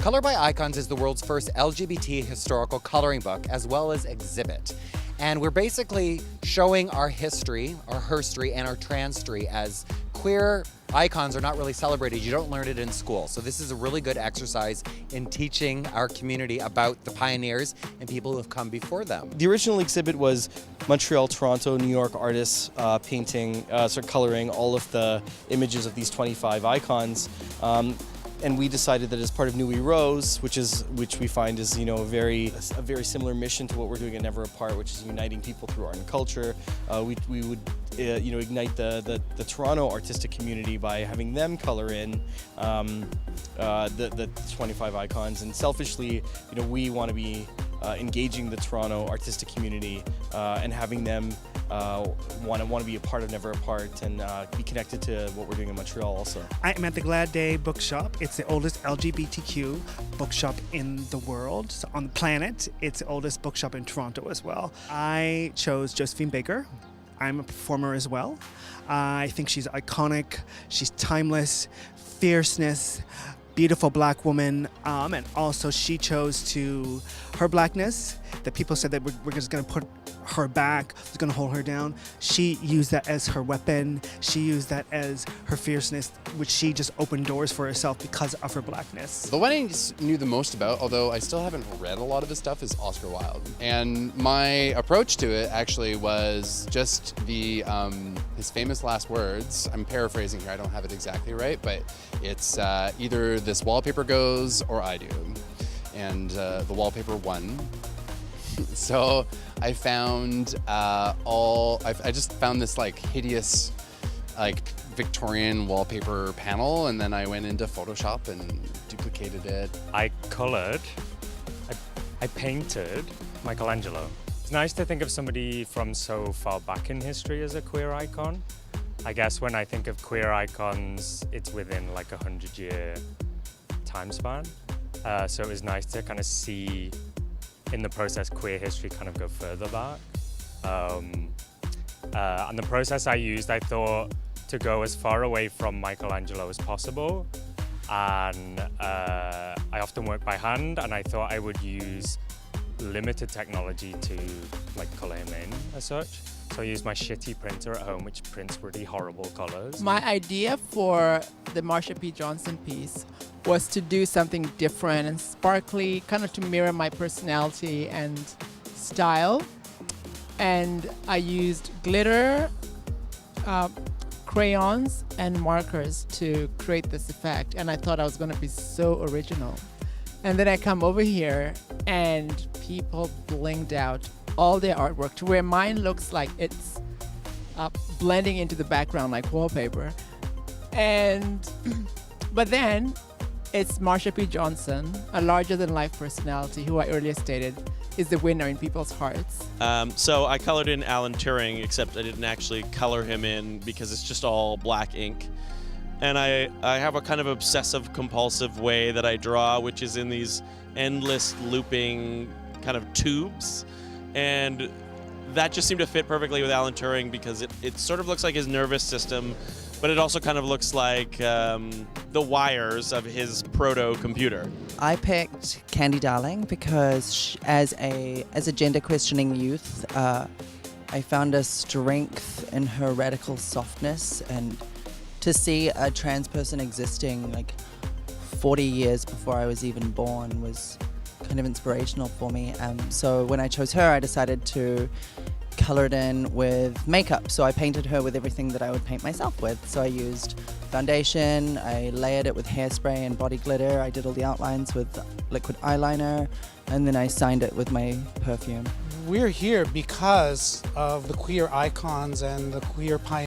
Color by Icons is the world's first LGBT historical coloring book, as well as exhibit. And we're basically showing our history, our herstory, and our transstory, as queer icons are not really celebrated. You don't learn it in school. So this is a really good exercise in teaching our community about the pioneers and people who have come before them. The original exhibit was Montreal, Toronto, New York artists painting, coloring all of the images of these 25 icons. And we decided that as part of Nuit Rose, which we find is a very similar mission to what we're doing at Never Apart, which is uniting people through art and culture. We would ignite the Toronto artistic community by having them color in the 25 icons. And selfishly, we want to be engaging the Toronto artistic community and having them want to be a part of Never Apart and be connected to what we're doing in Montreal also. I am at the Glad Day Bookshop. It's the oldest LGBTQ bookshop in the world, on the planet. It's the oldest bookshop in Toronto as well. I chose Josephine Baker. I'm a performer as well. I think she's iconic. She's timeless, fierceness, beautiful black woman, and also she chose her blackness, that people said that we're just going to put her back, we're going to hold her down. She used that as her weapon. She used that as her fierceness, which she just opened doors for herself because of her blackness. The one I knew the most about, although I still haven't read a lot of his stuff, is Oscar Wilde. And my approach to it actually was just his famous last words. I'm paraphrasing here, I don't have it exactly right, but it's either this wallpaper goes or I do. And the wallpaper won. So I found I just found this hideous Victorian wallpaper panel, and then I went into Photoshop and duplicated it. I colored, I painted Michelangelo. It's nice to think of somebody from so far back in history as a queer icon. I guess when I think of queer icons, it's within a 100-year time span. So it was nice to kind of see in the process queer history kind of go further back. And the process I used, I thought to go as far away from Michelangelo as possible. And I often work by hand, and I thought I would use limited technology to color him in as such. So I used my shitty printer at home, which prints really horrible colors. My idea for the Margaret P Johnson piece was to do something different and sparkly, kind of to mirror my personality and style. And I used glitter, crayons, and markers to create this effect. And I thought I was going to be so original. And then I come over here and people blinged out all their artwork to where mine looks like it's blending into the background like wallpaper. But then it's Margaret P Johnson, a larger-than-life personality who I earlier stated is the winner in people's hearts. So I colored in Alan Turing, except I didn't actually color him in because it's just all black ink. And I have a kind of obsessive-compulsive way that I draw, which is in these endless looping kind of tubes. And that just seemed to fit perfectly with Alan Turing because it sort of looks like his nervous system, but it also kind of looks like the wires of his proto-computer. I picked Candy Darling because as a gender-questioning youth, I found a strength in her radical softness, and to see a trans person existing 40 years before I was even born was kind of inspirational for me. So when I chose her, I decided to color it in with makeup. So I painted her with everything that I would paint myself with. So I used foundation, I layered it with hairspray and body glitter, I did all the outlines with liquid eyeliner, and then I signed it with my perfume. We're here because of the queer icons and the queer pioneers